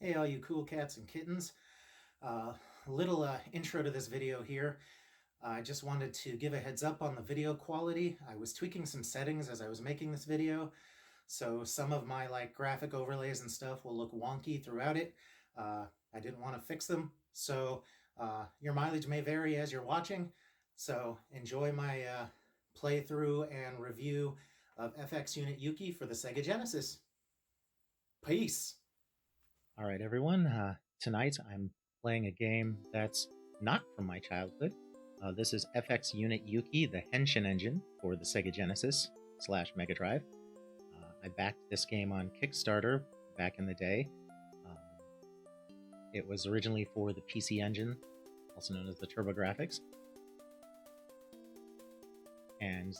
Hey all you cool cats and kittens. Little intro to this video here. I just wanted to give a heads up on the video quality. I was tweaking some settings as I was making this video, so some of my graphic overlays and stuff will look wonky throughout it. I didn't want to fix them, so your mileage may vary as you're watching, so enjoy my playthrough and review of FX Unit Yuki for the Sega Genesis. Peace! All right, everyone. Tonight I'm playing a game that's not from my childhood. This is FX Unit Yuki, the Henshin engine for the Sega Genesis / Mega Drive. I backed this game on Kickstarter back in the day. It was originally for the PC Engine, also known as the TurboGrafx. And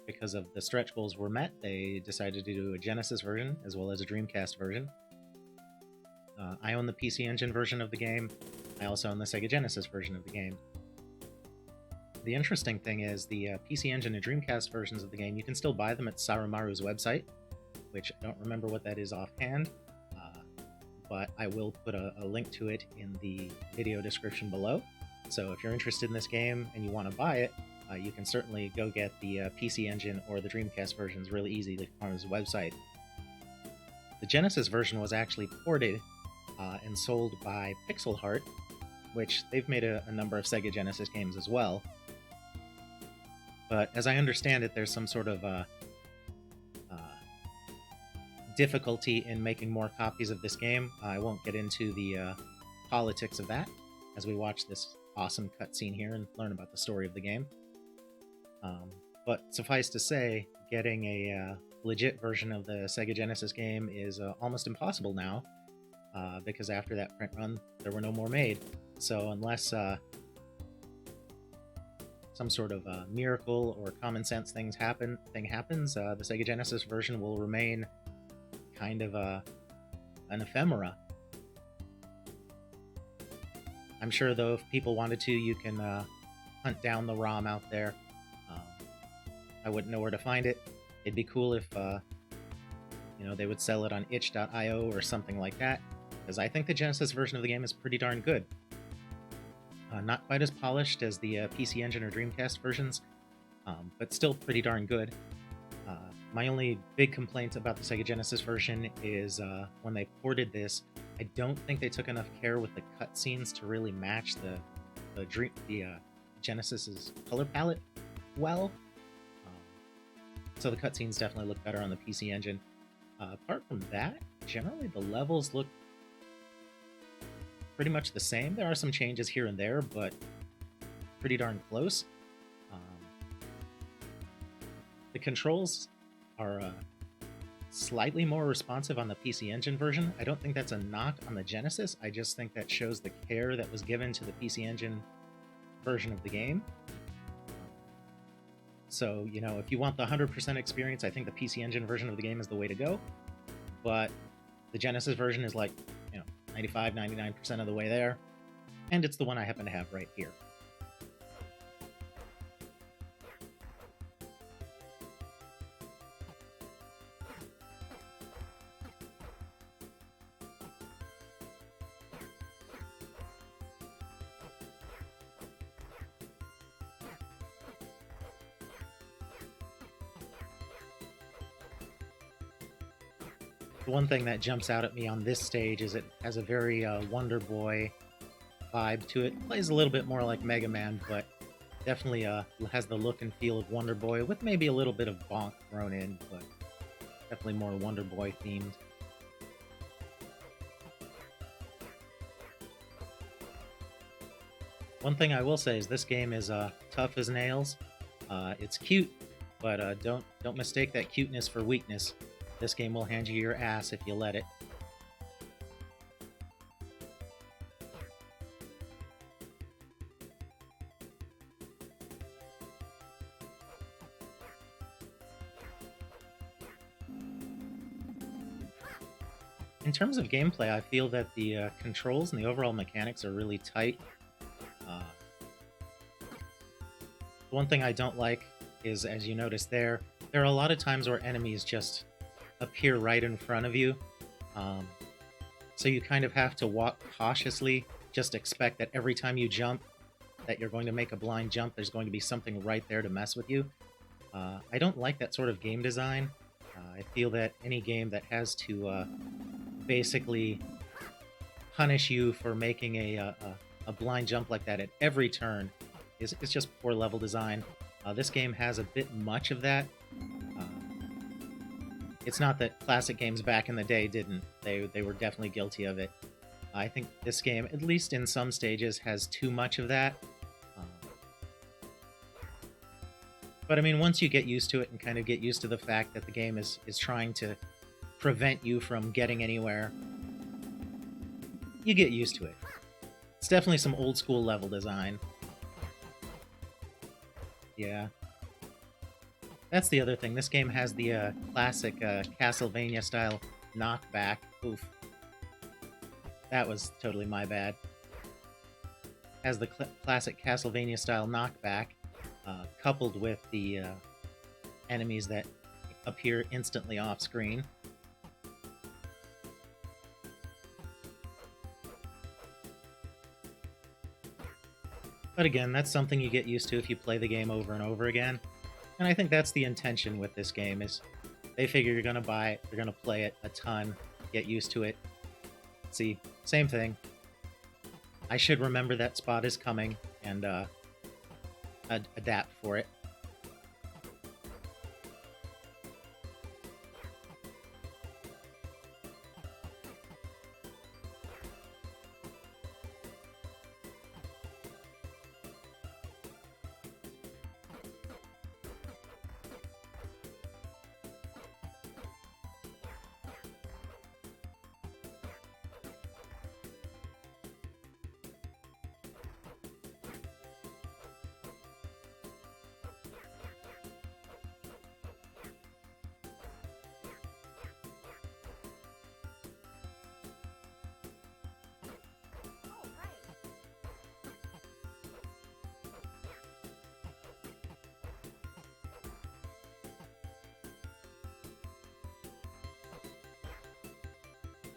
because of the stretch goals were met, they decided to do a Genesis version as well as a Dreamcast version. I own the PC Engine version of the game. I also own the Sega Genesis version of the game. The interesting thing is the PC Engine and Dreamcast versions of the game, you can still buy them at Saramaru's website, which I don't remember what that is offhand, but I will put a link to it in the video description below. So if you're interested in this game and you want to buy it, you can certainly go get the PC Engine or the Dreamcast versions really easily on his website. The Genesis version was actually ported and sold by Pixel Heart, which they've made a number of Sega Genesis games as well. But as I understand it, there's some sort of difficulty in making more copies of this game. I won't get into the politics of that as we watch this awesome cutscene here and learn about the story of the game. But suffice to say, getting a legit version of the Sega Genesis game is almost impossible now, because after that print run, there were no more made. So unless some sort of miracle or common sense thing happens, the Sega Genesis version will remain kind of an ephemera. I'm sure, though, if people wanted to, you can hunt down the ROM out there. I wouldn't know where to find it. It'd be cool if they would sell it on itch.io or something like that, because I think the Genesis version of the game is pretty darn good. Not quite as polished as the PC Engine or Dreamcast versions, but still pretty darn good. My only big complaint about the Sega Genesis version is when they ported this, I don't think they took enough care with the cutscenes to really match the Genesis's color palette well. So the cutscenes definitely look better on the PC Engine. Apart from that, generally the levels look pretty much the same. There are some changes here and there, but pretty darn close. The controls are slightly more responsive on the PC Engine version. I don't think that's a knock on the Genesis. I just think that shows the care that was given to the PC Engine version of the game. So, if you want the 100% experience, I think the PC Engine version of the game is the way to go. But the Genesis version is 95, 99% of the way there. And it's the one I happen to have right here. The one thing that jumps out at me on this stage is it has a very Wonder Boy vibe to it. Plays a little bit more like Mega Man, but definitely has the look and feel of Wonder Boy, with maybe a little bit of bonk thrown in, but definitely more Wonder Boy themed. One thing I will say is this game is tough as nails. It's cute, but don't mistake that cuteness for weakness. This game will hand you your ass if you let it. In terms of gameplay, I feel that the controls and the overall mechanics are really tight. The one thing I don't like is, as you notice there are a lot of times where enemies just appear right in front of you. So you kind of have to walk cautiously, just expect that every time you jump, that you're going to make a blind jump, there's going to be something right there to mess with you. I don't like that sort of game design. I feel that any game that has to basically punish you for making a blind jump like that at every turn is just poor level design. This game has a bit much of that. Uh, it's not that classic games back in the day didn't. They were definitely guilty of it. I think this game, at least in some stages, has too much of that. But I mean, once you get used to it and kind of get used to the fact that the game is trying to prevent you from getting anywhere, you get used to it. It's definitely some old school level design. Yeah. That's the other thing. This game has the classic Castlevania style knockback. Oof. That was totally my bad. Has the classic Castlevania style knockback, coupled with the enemies that appear instantly off screen. But again, that's something you get used to if you play the game over and over again. And I think that's the intention with this game, is they figure you're going to buy it, you're going to play it a ton, get used to it. See, same thing. I should remember that spot is coming and adapt for it.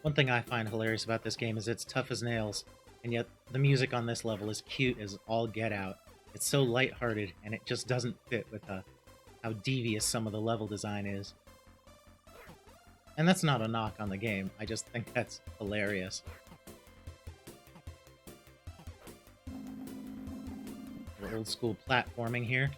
One thing I find hilarious about this game is it's tough as nails, and yet the music on this level is cute as all get out. It's so lighthearted, and it just doesn't fit with how devious some of the level design is. And that's not a knock on the game, I just think that's hilarious. Old school platforming here.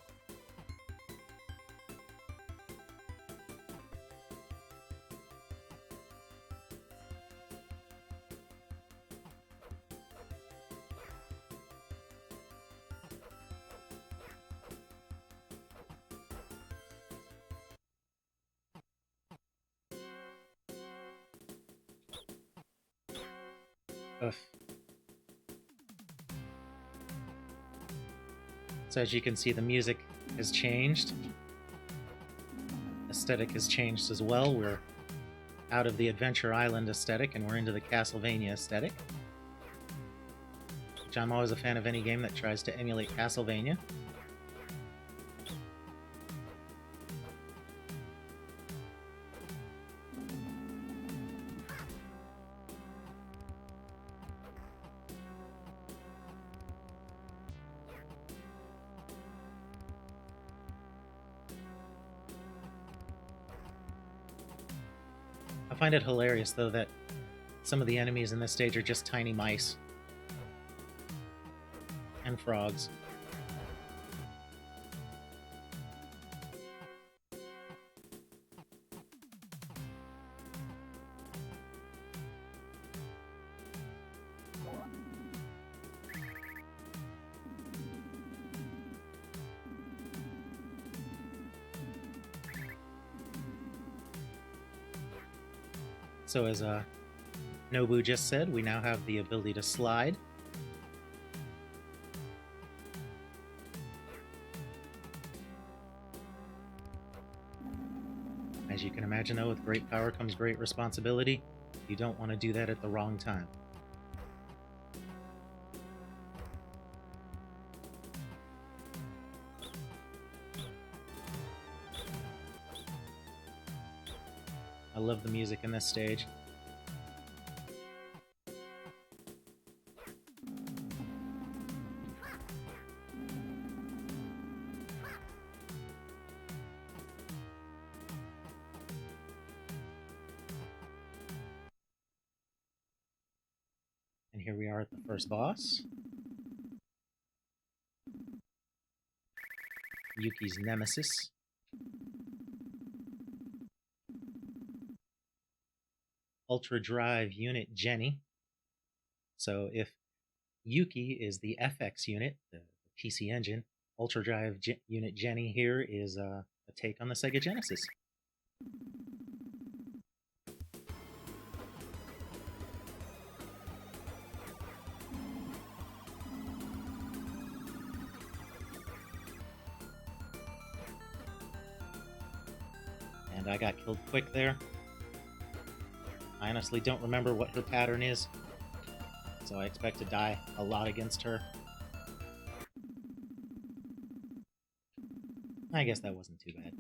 Ugh. So as you can see, the music has changed. Aesthetic has changed as well. We're out of the Adventure Island aesthetic and we're into the Castlevania aesthetic, which I'm always a fan of any game that tries to emulate Castlevania. I find it hilarious, though, that some of the enemies in this stage are just tiny mice and frogs. So as Nobu just said, we now have the ability to slide. As you can imagine, though, with great power comes great responsibility. You don't want to do that at the wrong time. I love the music in this stage. And here we are at the first boss. Yuki's nemesis. Ultra Drive Unit Jenny. So if Yuki is the FX unit, the PC Engine, Ultra Drive Unit Jenny here is a take on the Sega Genesis. And I got killed quick there. I honestly don't remember what her pattern is, so I expect to die a lot against her. I guess that wasn't too bad.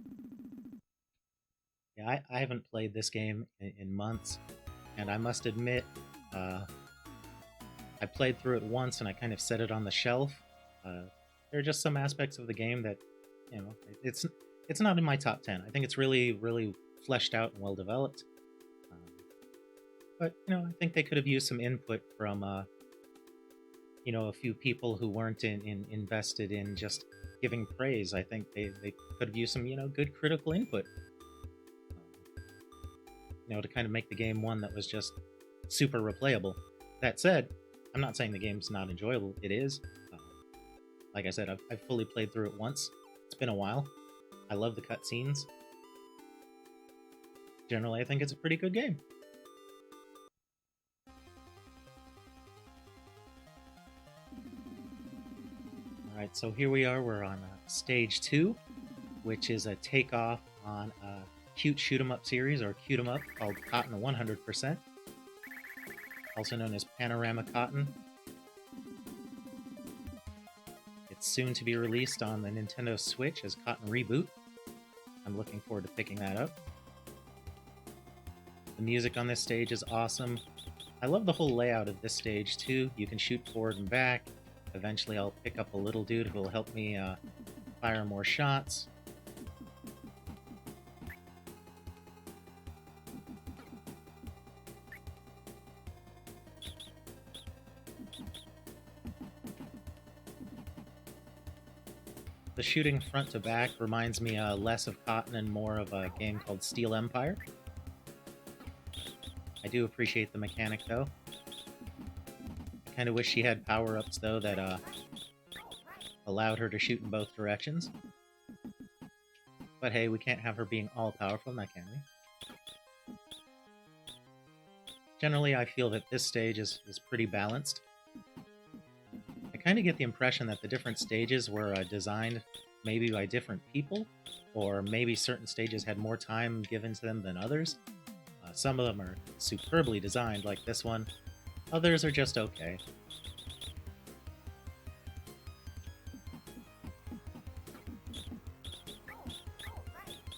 Yeah, I haven't played this game in months, and I must admit, I played through it once and I kind of set it on the shelf. There are just some aspects of the game that, you know, it's not in my top 10. I think it's really, really fleshed out and well developed. But, you know, I think they could have used some input from, you know, a few people who weren't invested in just giving praise. I think they could have used some, you know, good critical input, you know, to kind of make the game one that was just super replayable. That said, I'm not saying the game's not enjoyable. It is. Like I said, I've fully played through it once. It's been a while. I love the cutscenes. Generally, I think it's a pretty good game. Alright, so here we are. We're on Stage 2, which is a takeoff on a cute shoot-'em-up series, or cute-'em-up, called Cotton 100%, also known as Panorama Cotton. It's soon to be released on the Nintendo Switch as Cotton Reboot. I'm looking forward to picking that up. The music on this stage is awesome. I love the whole layout of this stage too. You can shoot forward and back. Eventually I'll pick up a little dude who will help me fire more shots. The shooting front to back reminds me less of Cotton and more of a game called Steel Empire. I do appreciate the mechanic though. I kind of wish she had power-ups though that allowed her to shoot in both directions. But hey, we can't have her being all-powerful, now can we? Generally, I feel that this stage is pretty balanced. I kind of get the impression that the different stages were designed maybe by different people, or maybe certain stages had more time given to them than others. Some of them are superbly designed, like this one. Others are just okay.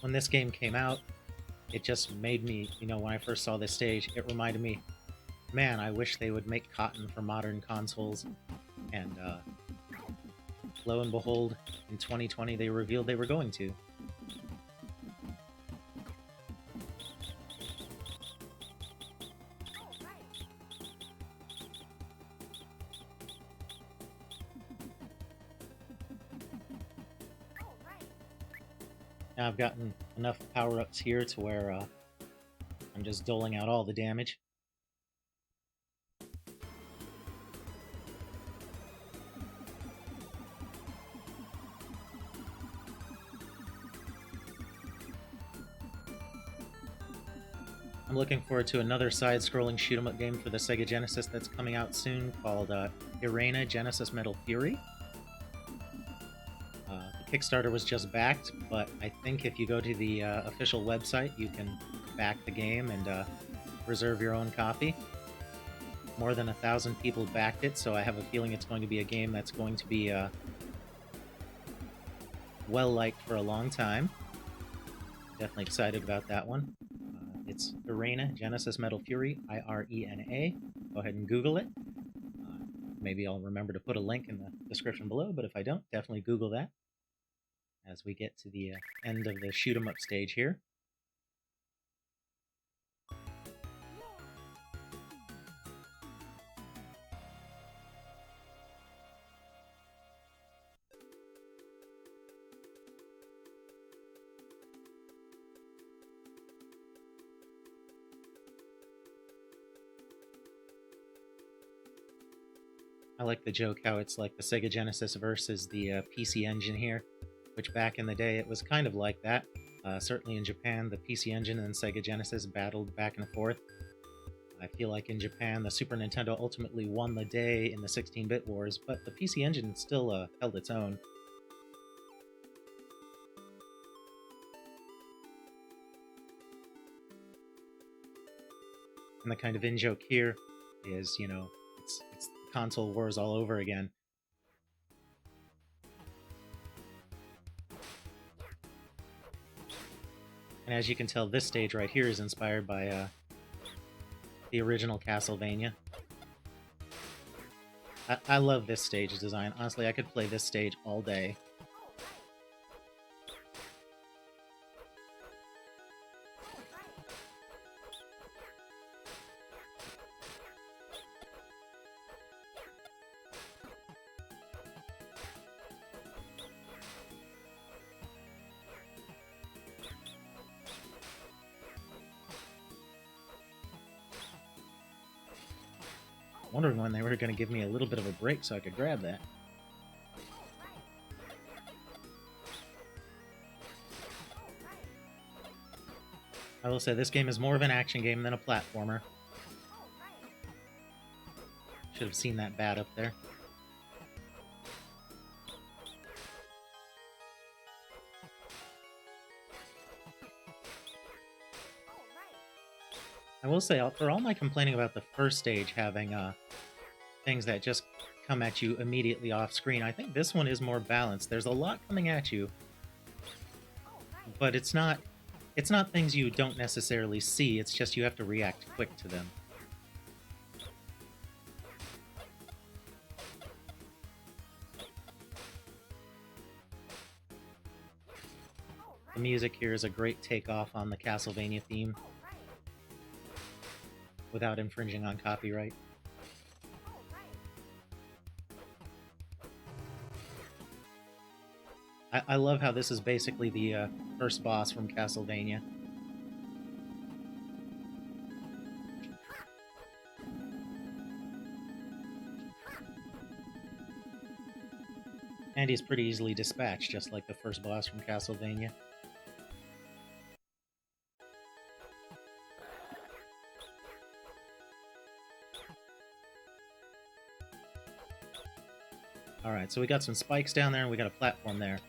When this game came out, it just made me, you know, when I first saw this stage, it reminded me, man, I wish they would make Cotton for modern consoles. And lo and behold, in 2020 they revealed they were going to. Now I've gotten enough power-ups here to where I'm just doling out all the damage. I'm looking forward to another side-scrolling shoot-'em-up game for the Sega Genesis that's coming out soon called Irena Genesis Metal Fury. The Kickstarter was just backed, but I think if you go to the official website, you can back the game and reserve your own copy. More than 1,000 people backed it, so I have a feeling it's going to be a game that's going to be well-liked for a long time. Definitely excited about that one. It's Irena Genesis Metal Fury, IRENA. Go ahead and Google it. Maybe I'll remember to put a link in the description below, but if I don't, definitely Google that as we get to the end of the shoot-'em-up stage here. I like the joke how it's like the Sega Genesis versus the PC Engine here, which back in the day it was kind of like that. Certainly in Japan, the PC Engine and Sega Genesis battled back and forth. I feel like in Japan, the Super Nintendo ultimately won the day in the 16-bit wars, but the PC Engine still held its own. And the kind of in-joke here is, you know, it's console wars all over again. And as you can tell, this stage right here is inspired by the original Castlevania. I love this stage design. Honestly, I could play this stage all day. Wondering when they were going to give me a little bit of a break so I could grab that. I will say this game is more of an action game than a platformer. Should have seen that bat up there. I will say, for all my complaining about the first stage having things that just come at you immediately off screen, I think this one is more balanced. There's a lot coming at you, but it's not things you don't necessarily see, it's just you have to react quick to them. The music here is a great takeoff on the Castlevania theme without infringing on copyright. I love how this is basically the first boss from Castlevania. And he's pretty easily dispatched, just like the first boss from Castlevania. Alright, so we got some spikes down there and we got a platform there.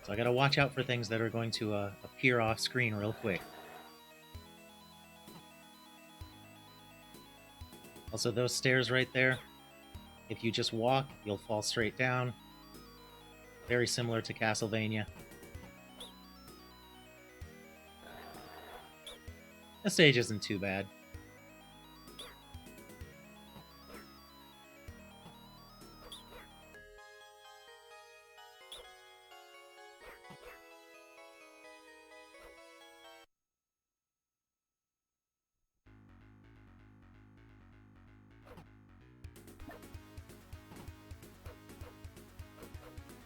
So I gotta watch out for things that are going to appear off screen real quick. Also, those stairs right there, if you just walk, you'll fall straight down. Very similar to Castlevania. The stage isn't too bad.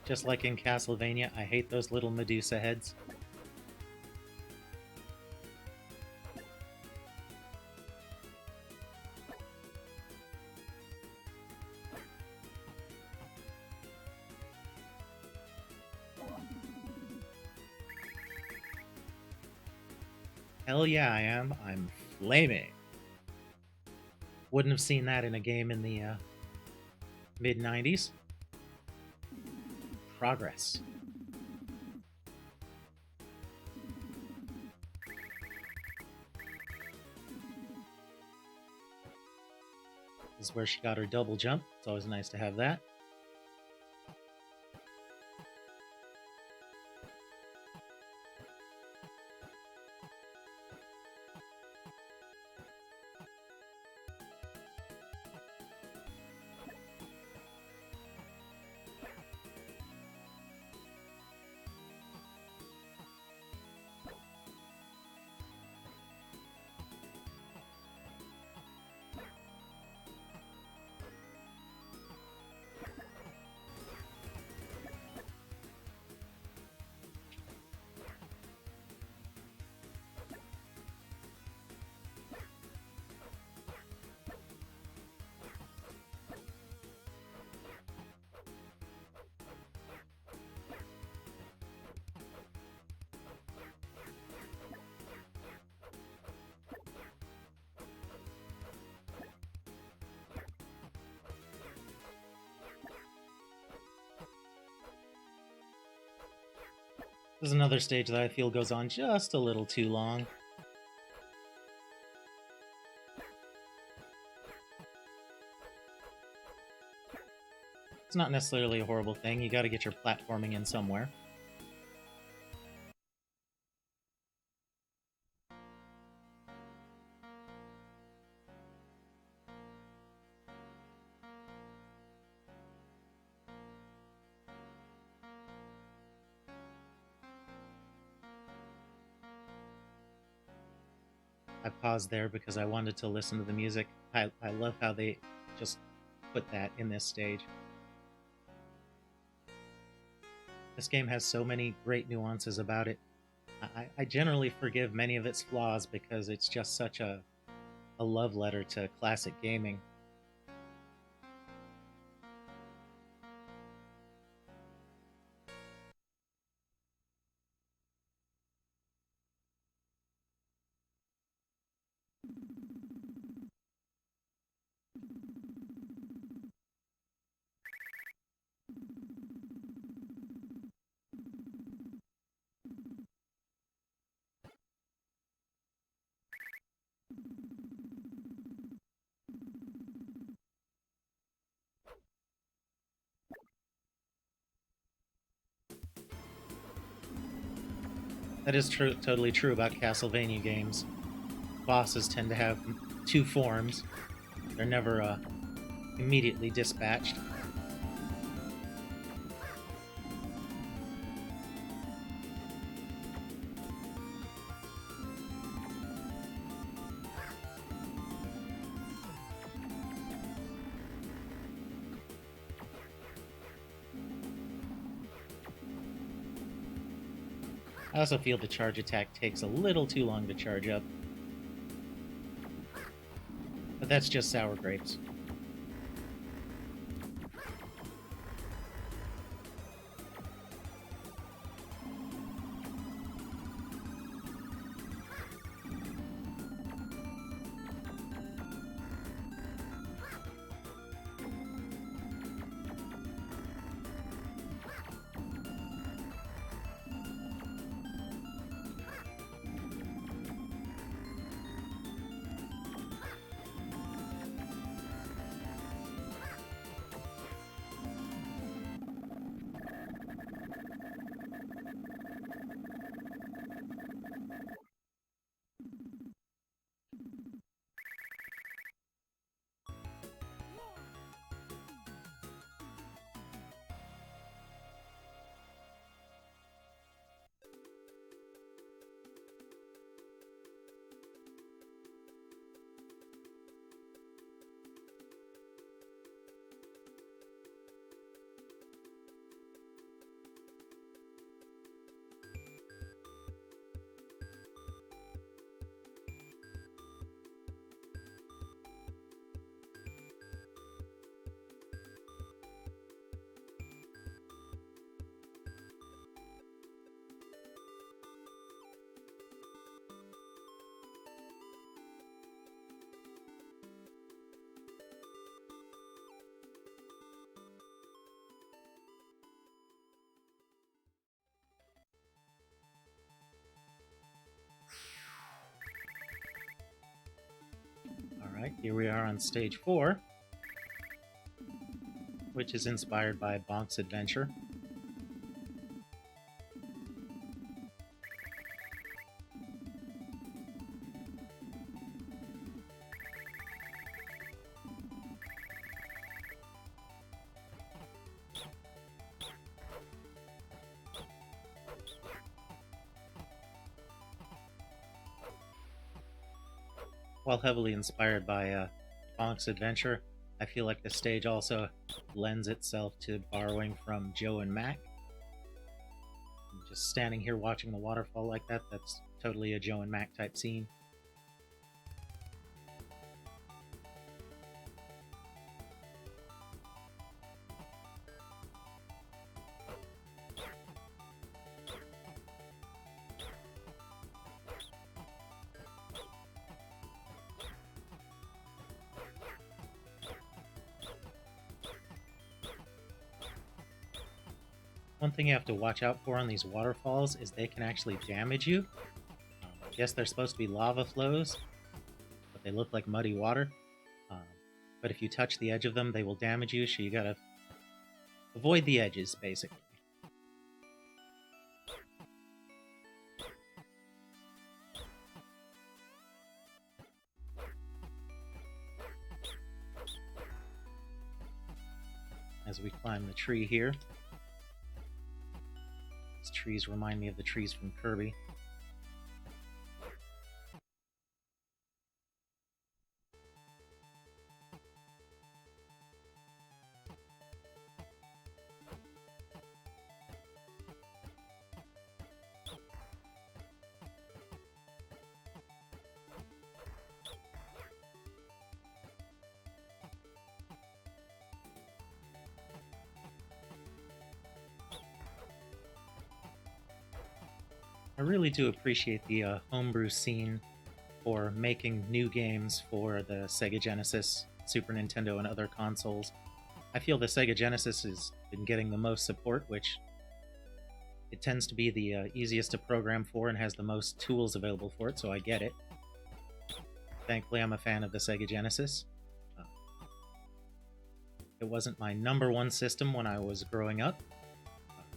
Just like in Castlevania, I hate those little Medusa heads. Hell yeah, I am. I'm flaming. Wouldn't have seen that in a game in the mid-90s. Progress. This is where she got her double jump. It's always nice to have that. This is another stage that I feel goes on just a little too long. It's not necessarily a horrible thing. You gotta get your platforming in somewhere. I paused there because I wanted to listen to the music. I love how they just put that in this stage. This game has so many great nuances about it. I generally forgive many of its flaws because it's just such a love letter to classic gaming. That is true, totally true about Castlevania games. Bosses tend to have two forms. They're never immediately dispatched. I also feel the charge attack takes a little too long to charge up. But that's just sour grapes. Alright, here we are on stage 4, which is inspired by Bonk's Adventure. While heavily inspired by Bonk's Adventure, I feel like the stage also lends itself to borrowing from Joe and Mac. Just standing here watching the waterfall like that, that's totally a Joe and Mac type scene. One thing you have to watch out for on these waterfalls is they can actually damage you. Yes, they're supposed to be lava flows, but they look like muddy water. But if you touch the edge of them, they will damage you, so you gotta avoid the edges, basically. As we climb the tree here. These trees remind me of the trees from Kirby. I really do appreciate the homebrew scene for making new games for the Sega Genesis, Super Nintendo, and other consoles. I feel the Sega Genesis has been getting the most support, which it tends to be the easiest to program for and has the most tools available for it, so I get it. Thankfully, I'm a fan of the Sega Genesis. It wasn't my #1 system when I was growing up,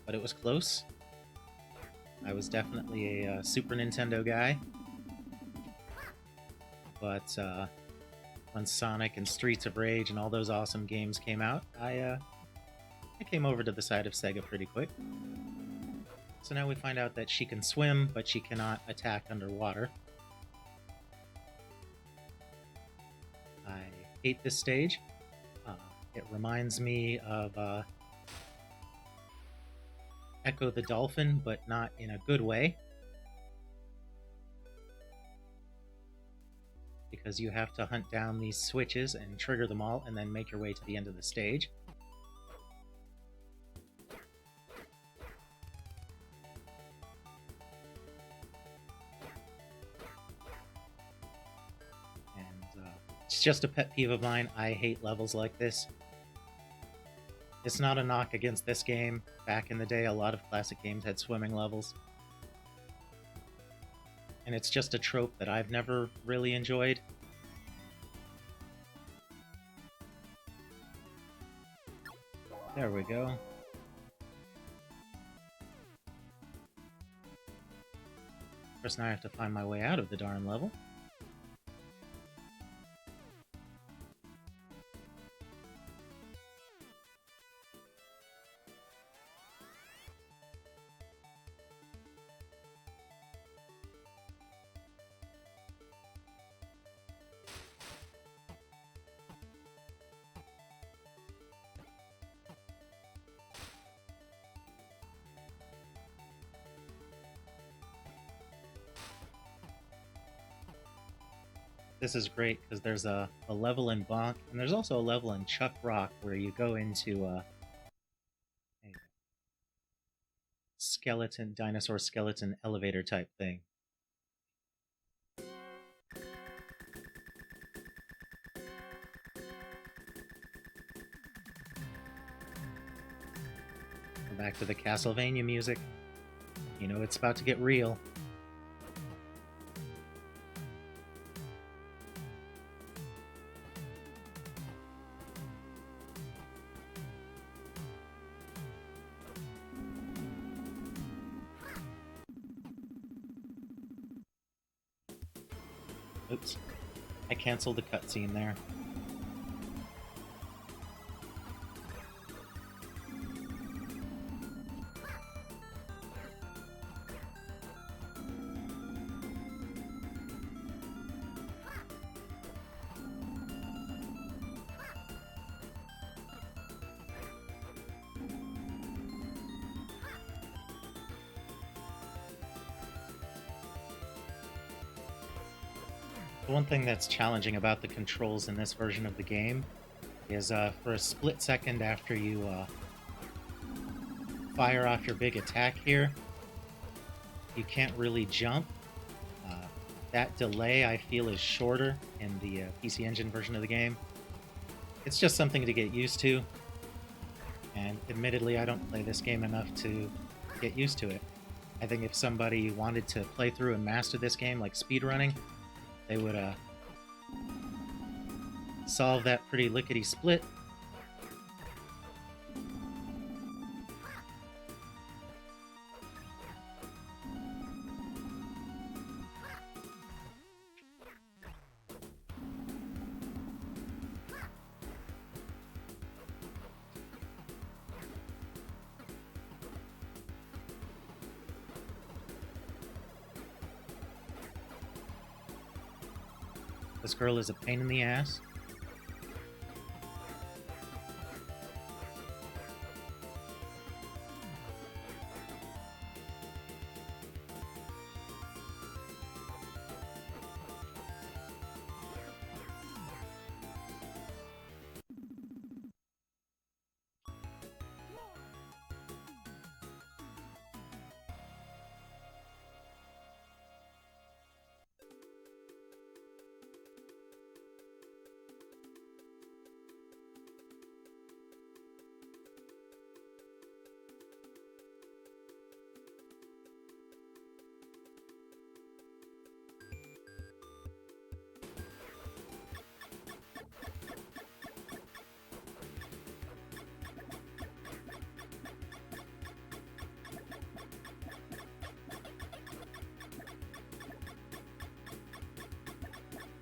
but it was close. I was definitely a Super Nintendo guy, but when Sonic and Streets of Rage and all those awesome games came out, I came over to the side of Sega pretty quick. So now we find out that she can swim, but she cannot attack underwater. I hate this stage. It reminds me of Echo the Dolphin, but not in a good way. Because you have to hunt down these switches and trigger them all and then make your way to the end of the stage. And it's just a pet peeve of mine. I hate levels like this. It's not a knock against this game. Back in the day, a lot of classic games had swimming levels. And it's just a trope that I've never really enjoyed. There we go. Of course, now I have to find my way out of the darn level. This is great because there's a level in Bonk, and there's also a level in Chuck Rock where you go into a skeleton, dinosaur skeleton elevator type thing. Back to the Castlevania music. You know it's about to get real. Oops. I canceled the cutscene there. The one thing that's challenging about the controls in this version of the game is for a split second after you fire off your big attack here, you can't really jump. That delay, I feel, is shorter in the PC Engine version of the game. It's just something to get used to. and admittedly I don't play this game enough to get used to it. I think if somebody wanted to play through and master this game like speedrunning, they would solve that pretty lickety-split. This girl is a pain in the ass.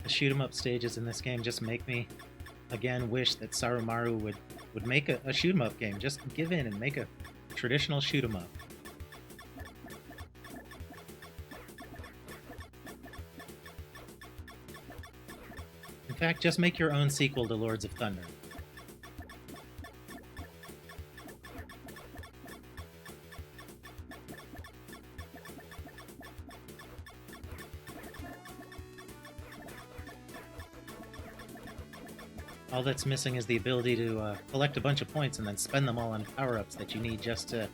The shoot 'em up stages in this game just make me, again, wish that Sarumaru would make a shoot 'em up game. Just give in and make a traditional shoot 'em up. In fact, just make your own sequel to Lords of Thunder. All that's missing is the ability to collect a bunch of points and then spend them all on power-ups that you need just to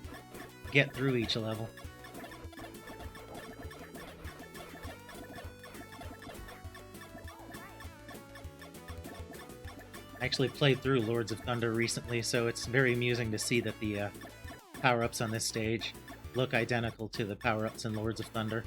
get through each level. I actually played through Lords of Thunder recently, so it's very amusing to see that the power-ups on this stage look identical to the power-ups in Lords of Thunder.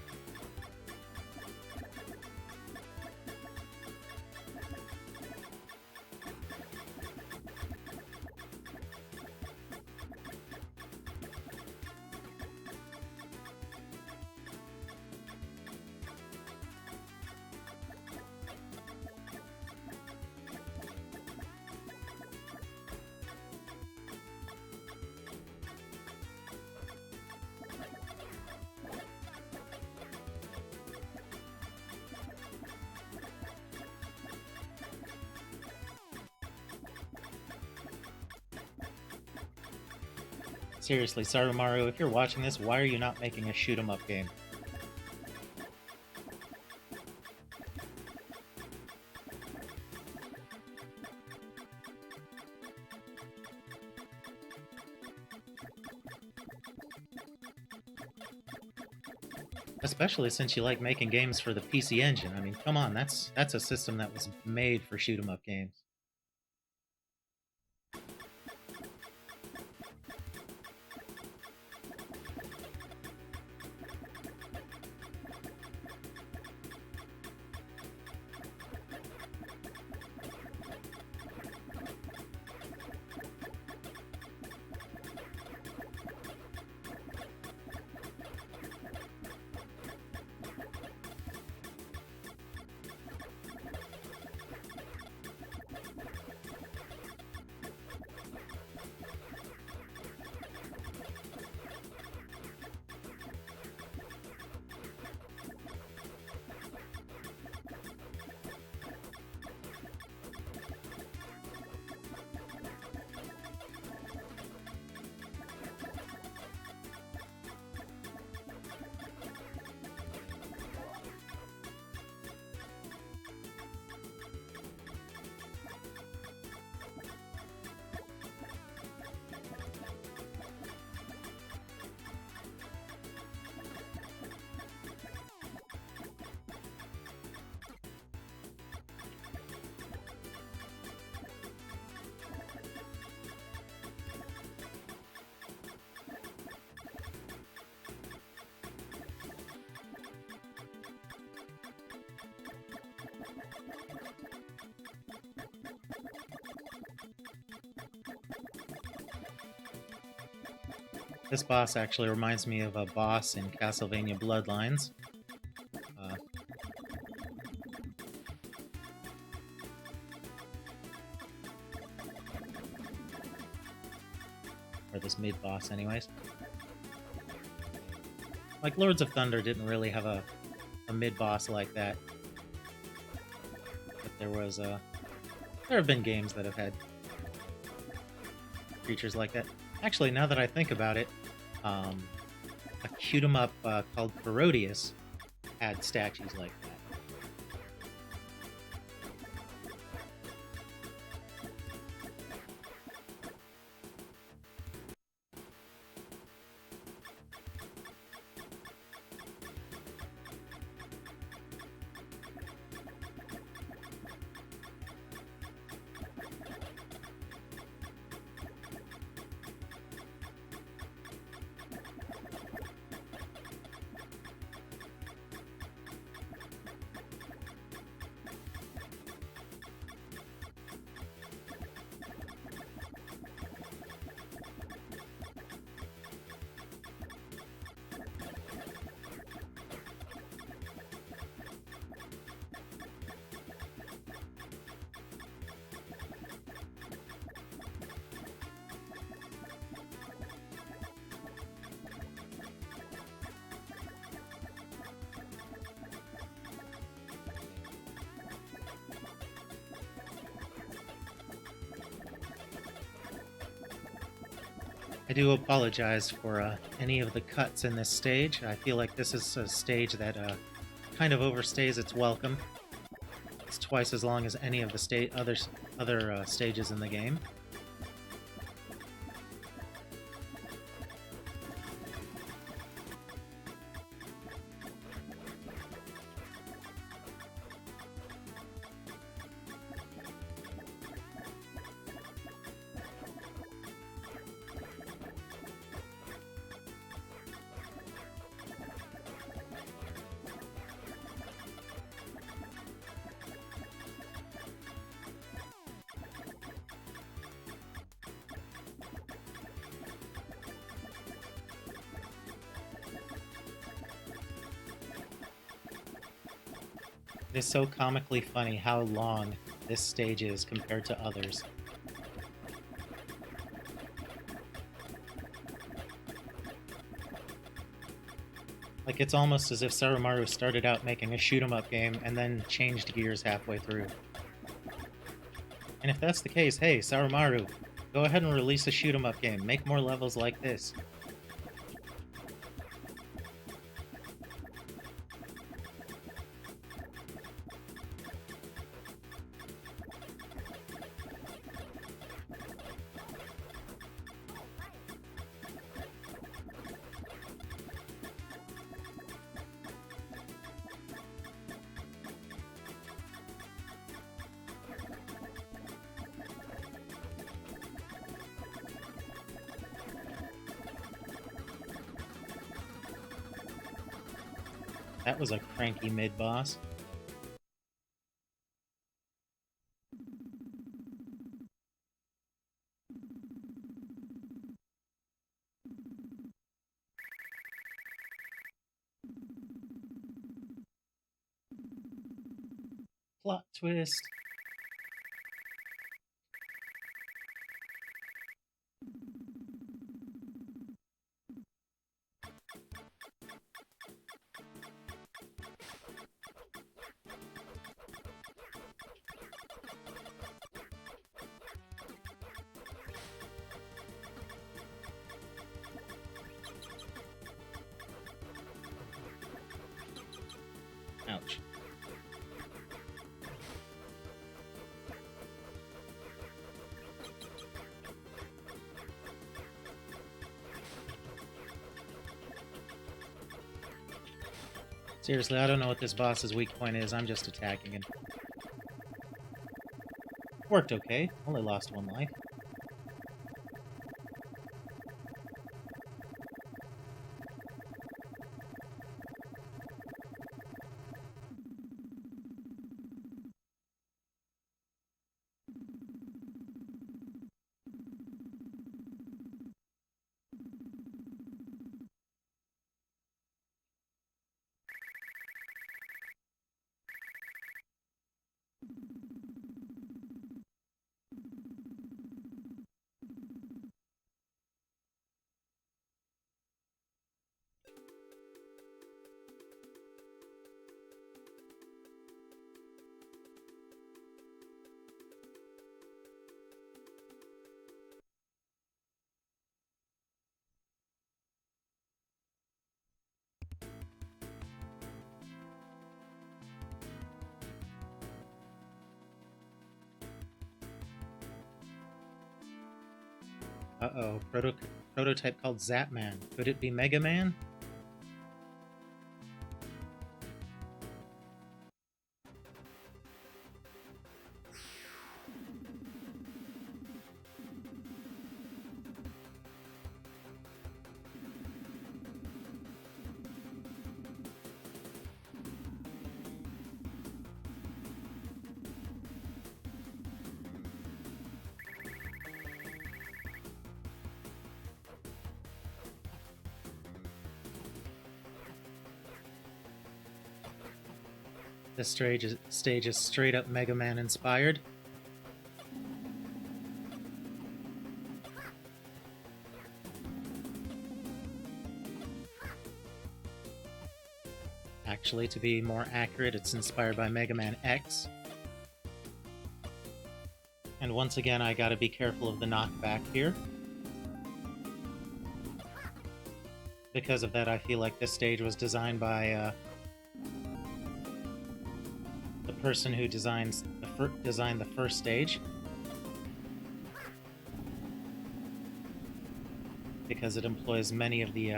Seriously, Sarumaru, if you're watching this, why are you not making a shoot 'em up game? Especially since you like making games for the PC Engine. I mean, come on, that's a system that was made for shoot 'em up games. This boss actually reminds me of a boss in Castlevania Bloodlines. Or this mid-boss anyways. Like, Lords of Thunder didn't really have a mid-boss like that. But there have been games that have had creatures like that. Actually, now that I think about it, a shoot-'em-up called Parodius had statues like that. I do apologize for any of the cuts in this stage. I feel like this is a stage that kind of overstays its welcome. It's twice as long as any of the other stages in the game. It is so comically funny how long this stage is compared to others. Like, it's almost as if Sarumaru started out making a shoot-'em-up game and then changed gears halfway through. And if that's the case, hey, Sarumaru, go ahead and release a shoot-'em-up game. Make more levels like this. That was a cranky mid-boss. Plot twist. Ouch. Seriously, I don't know what this boss's weak point is. I'm just attacking him. Worked okay. Only lost one life. Uh-oh, prototype called Zapman. Could it be Mega Man? This stage is straight up Mega Man inspired. Actually, to be more accurate, it's inspired by Mega Man X. And once again, I gotta be careful of the knockback here. Because of that, I feel like this stage was designed by the person who designed the first stage. Because it employs many of the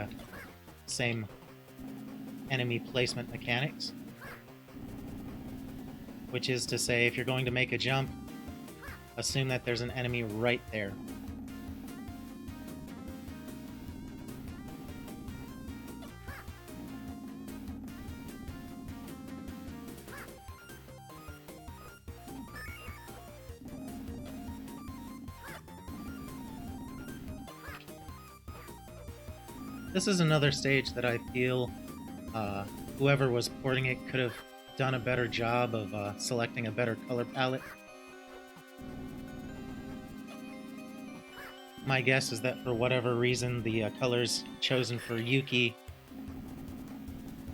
same enemy placement mechanics. Which is to say, if you're going to make a jump, assume that there's an enemy right there. This is another stage that I feel whoever was porting it could have done a better job of selecting a better color palette. My guess is that for whatever reason, the colors chosen for Yuki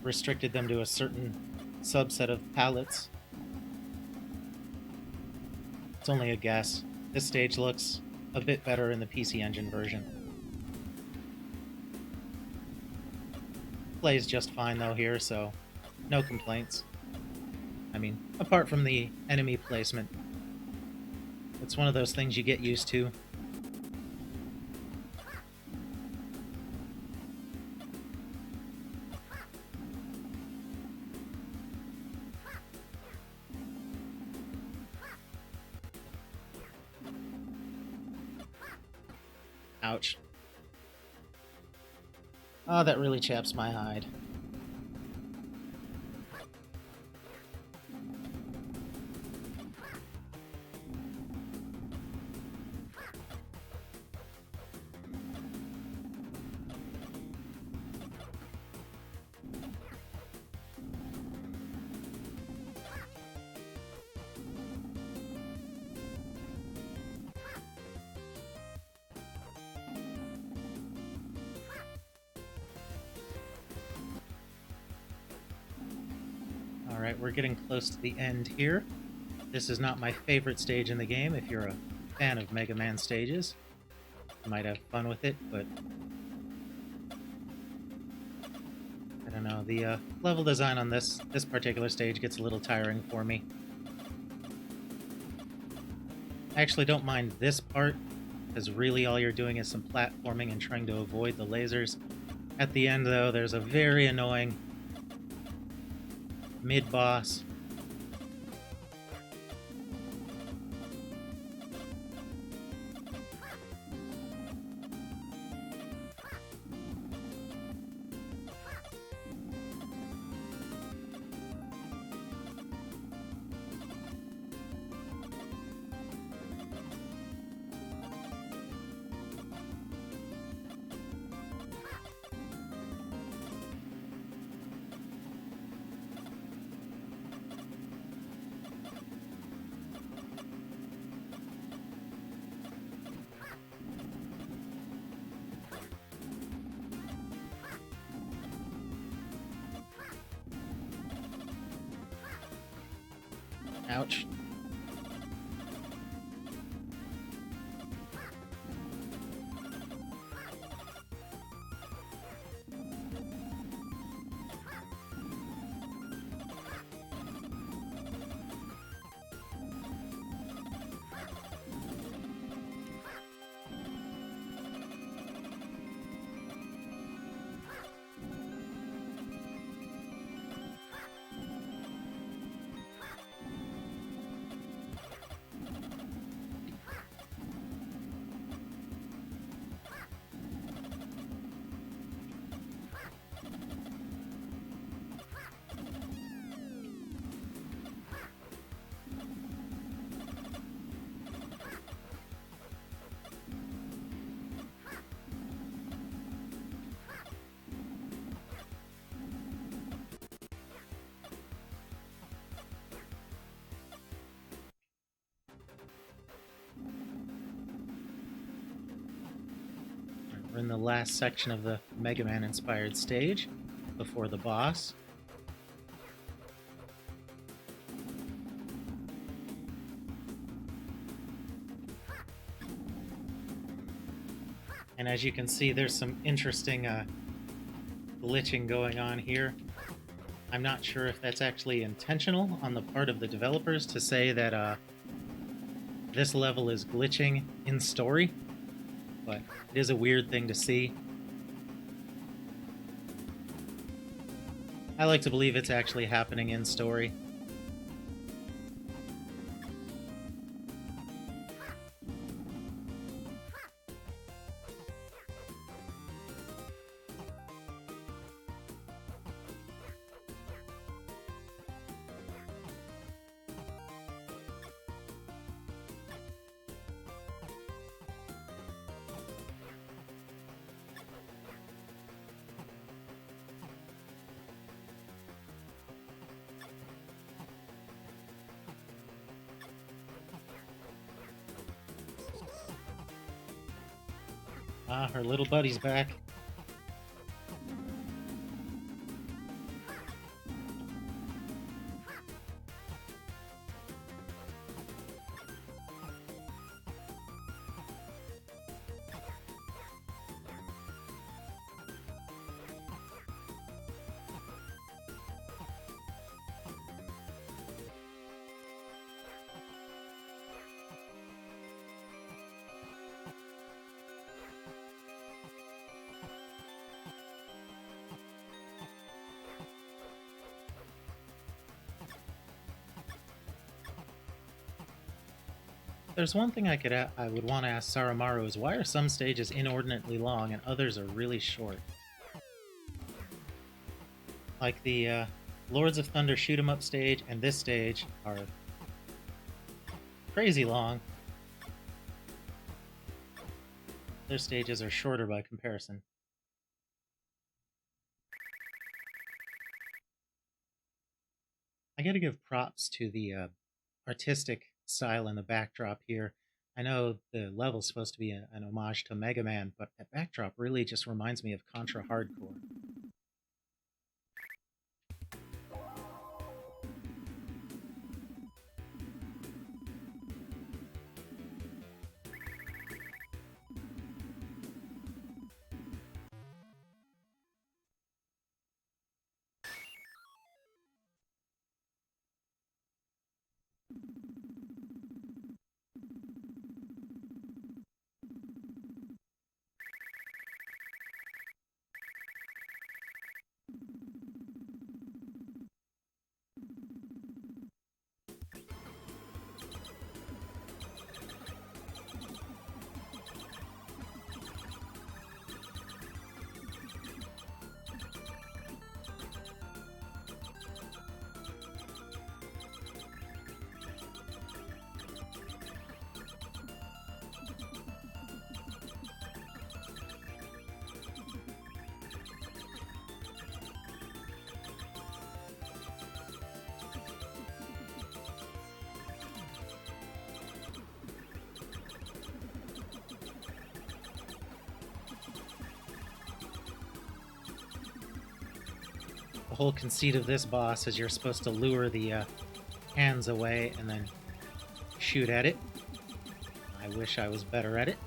restricted them to a certain subset of palettes. It's only a guess. This stage looks a bit better in the PC Engine version. Plays just fine though here, so no complaints. I mean, apart from the enemy placement. It's one of those things you get used to. Ouch. Oh, that really chaps my hide. Alright, we're getting close to the end here. This is not my favorite stage in the game. If you're a fan of Mega Man stages, you might have fun with it, but I don't know. The level design on this particular stage gets a little tiring for me. I actually don't mind this part, because really all you're doing is some platforming and trying to avoid the lasers. At the end, though, there's a very annoying mid-boss. Ouch. We're in the last section of the Mega Man inspired stage before the boss. And as you can see, there's some interesting glitching going on here. I'm not sure if that's actually intentional on the part of the developers to say that this level is glitching in story, but it is a weird thing to see. I like to believe it's actually happening in story. Ah, her little buddy's back. There's one thing I would want to ask Saramaru is why are some stages inordinately long and others are really short? Like the Lords of Thunder shoot 'em up stage and this stage are crazy long. Their stages are shorter by comparison. I gotta give props to the artistic style in the backdrop here. I know the level's supposed to be an homage to Mega Man, but that backdrop really just reminds me of Contra Hardcore. The whole conceit of this boss is you're supposed to lure the hands away and then shoot at it. I wish I was better at it.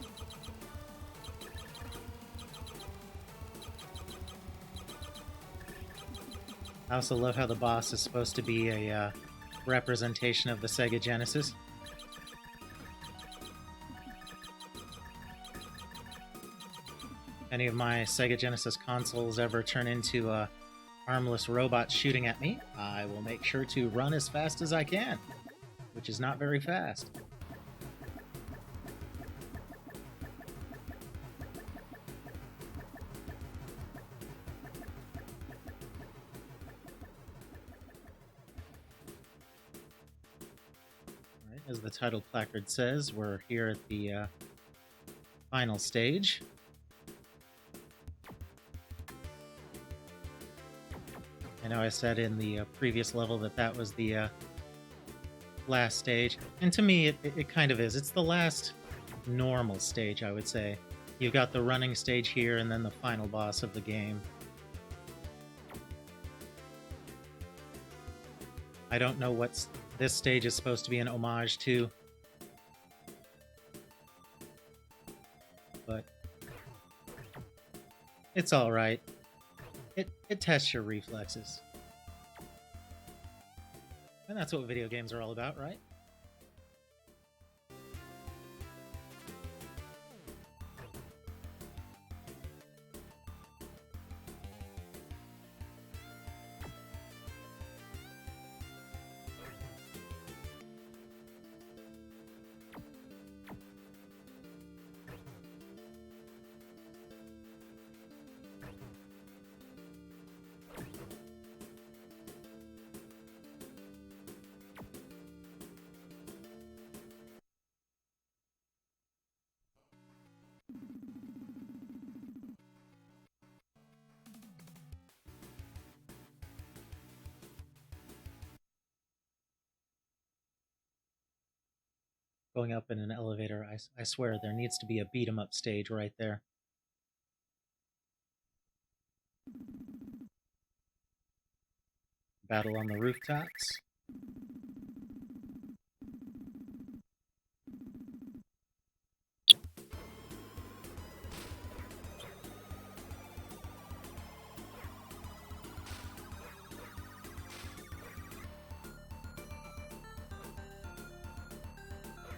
I also love how the boss is supposed to be a representation of the Sega Genesis. If any of my Sega Genesis consoles ever turn into armless robots shooting at me, I will make sure to run as fast as I can, which is not very fast. Alright, as the title placard says, we're here at the final stage. I know I said in the previous level that that was the last stage, and to me it kind of is. It's the last normal stage, I would say. You've got the running stage here, and then the final boss of the game. I don't know what this stage is supposed to be an homage to, but it's alright. It tests your reflexes. And that's what video games are all about, right? Going up in an elevator, I swear there needs to be a beat 'em up stage right there. Battle on the rooftops.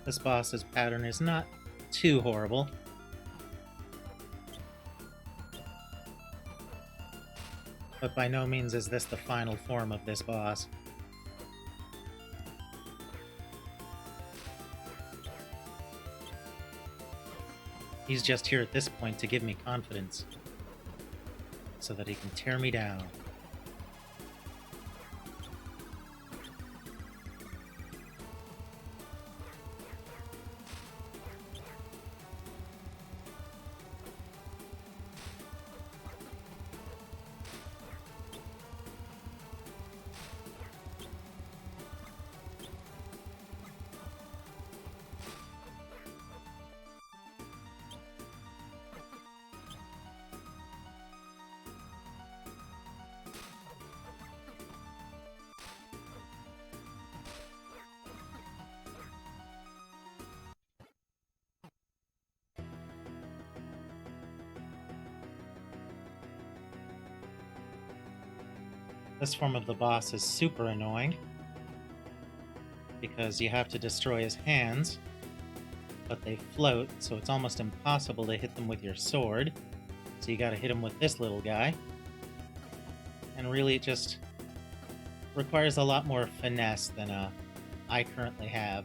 This boss's pattern is not too horrible. But by no means is this the final form of this boss. He's just here at this point to give me confidence, so that he can tear me down. This form of the boss is super annoying, because you have to destroy his hands, but they float, so it's almost impossible to hit them with your sword. So you gotta hit him with this little guy. And really it just requires a lot more finesse than I currently have.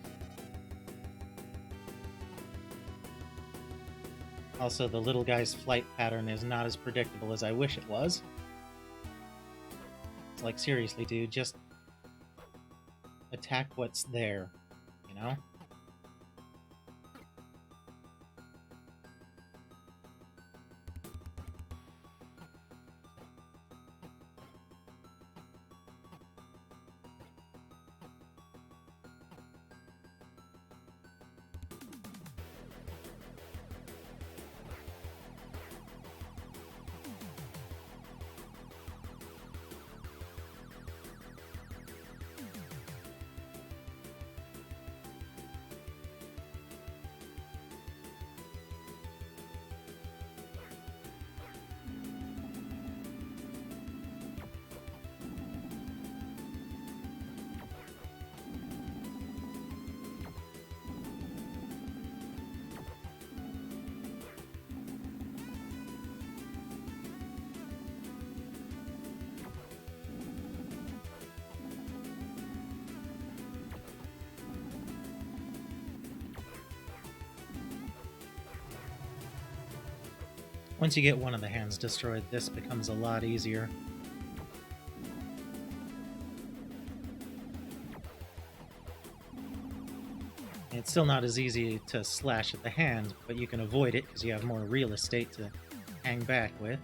Also, the little guy's flight pattern is not as predictable as I wish it was. It's like, seriously, dude, just attack what's there, you know? Once you get one of the hands destroyed, this becomes a lot easier. It's still not as easy to slash at the hand, but you can avoid it because you have more real estate to hang back with.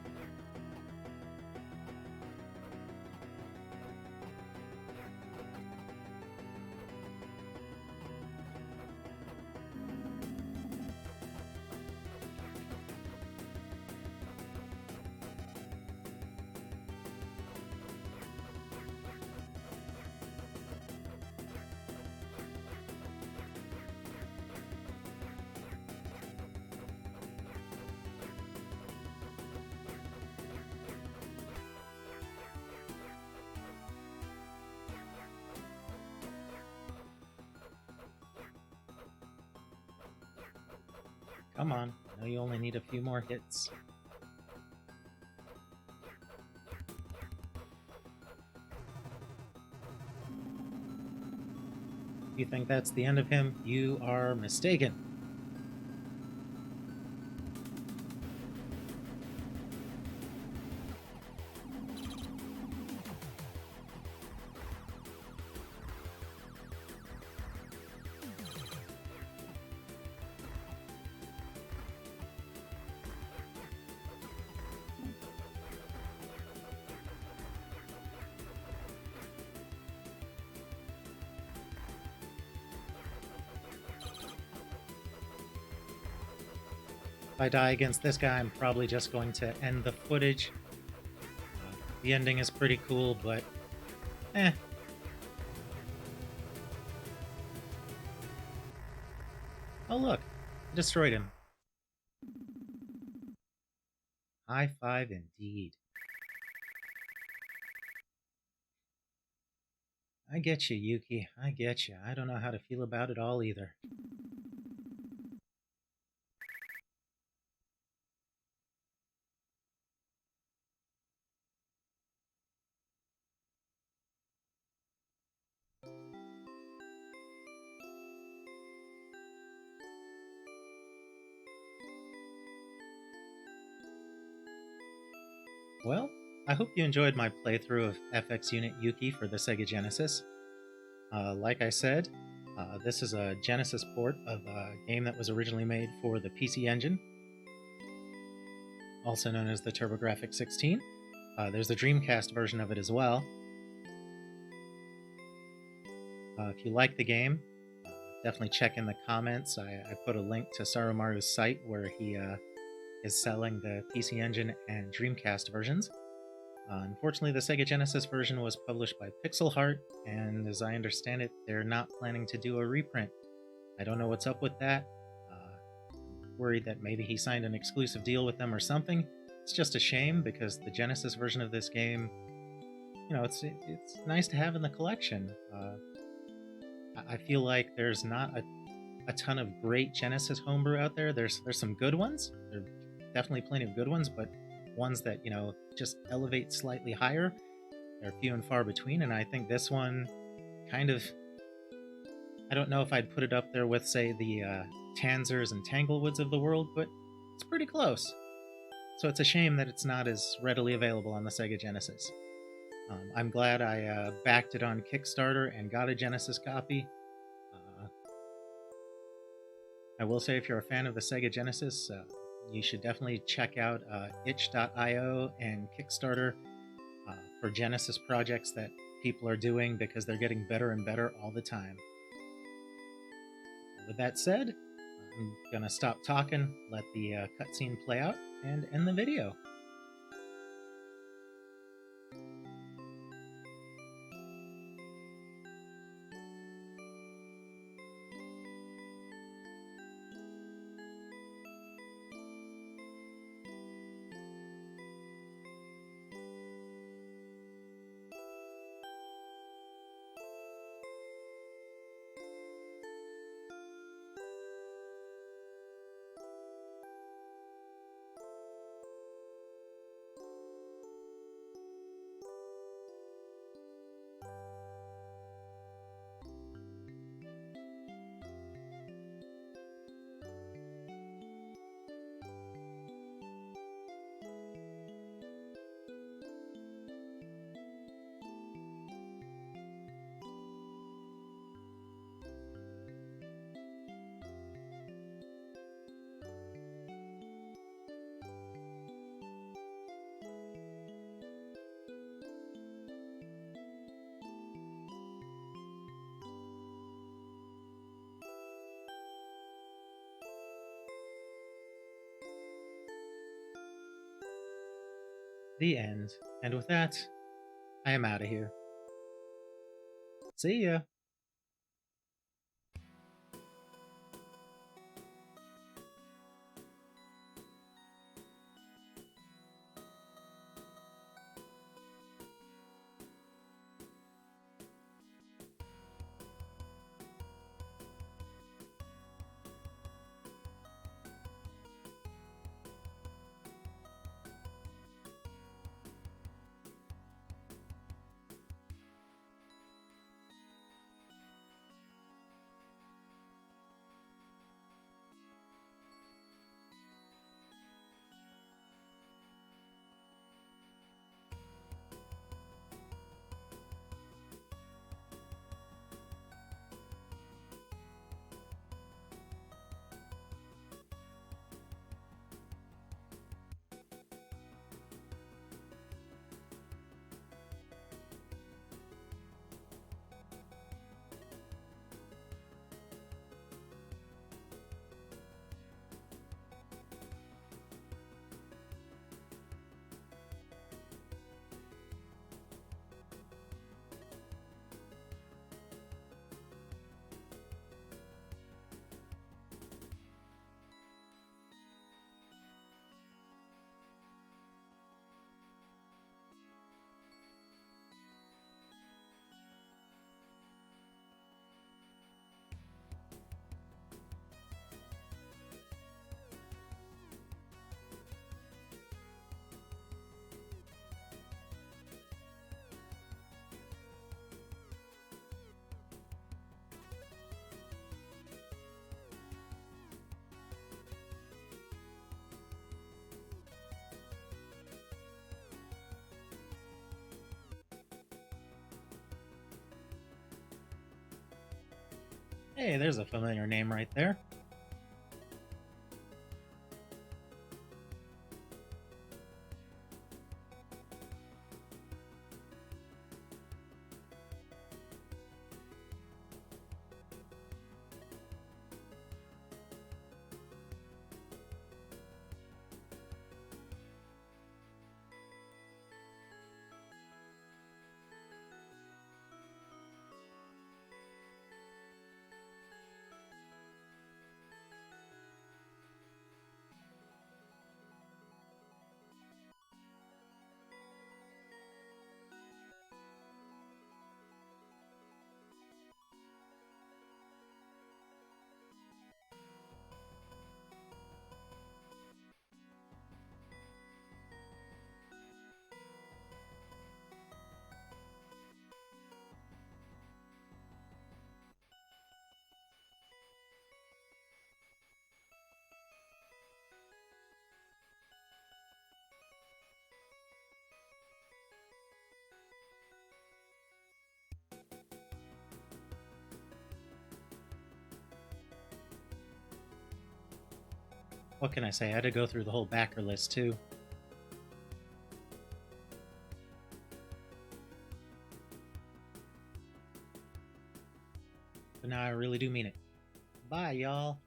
Come on, I know you only need a few more hits. If you think that's the end of him, you are mistaken. If I die against this guy, I'm probably just going to end the footage. The ending is pretty cool, but eh. Oh look, I destroyed him. High five indeed. I get you, Yuki. I get you. I don't know how to feel about it all either. Well, I hope you enjoyed my playthrough of FX Unit Yuki for the Sega Genesis. Like I said, this is a Genesis port of a game that was originally made for the PC Engine, also known as the TurboGrafx 16. There's a Dreamcast version of it as well. If you like the game, definitely check in the comments. I put a link to Sarumaru's site where he is selling the PC Engine and Dreamcast versions. Unfortunately, the Sega Genesis version was published by Pixel Heart, and as I understand it, they're not planning to do a reprint. I don't know what's up with that. I'm worried that maybe he signed an exclusive deal with them or something. It's just a shame because the Genesis version of this game, you know, it's nice to have in the collection. I feel like there's not a ton of great Genesis homebrew out there. There's some good ones. There are definitely plenty of good ones, but ones that, you know, just elevate slightly higher, they're few and far between. And I think this one kind of, I don't know if I'd put it up there with, say, the Tanzers and Tanglewoods of the world, but it's pretty close. So it's a shame that it's not as readily available on the Sega Genesis. I'm glad I backed it on Kickstarter and got a Genesis copy. I will say, if you're a fan of the Sega Genesis, you should definitely check out itch.io and Kickstarter for Genesis projects that people are doing, because they're getting better and better all the time. With that said, I'm going to stop talking, let the cutscene play out, and end the video. The end. And with that, I am out of here. See ya! Hey, there's a familiar name right there. What can I say? I had to go through the whole backer list too. But now I really do mean it. Bye, y'all.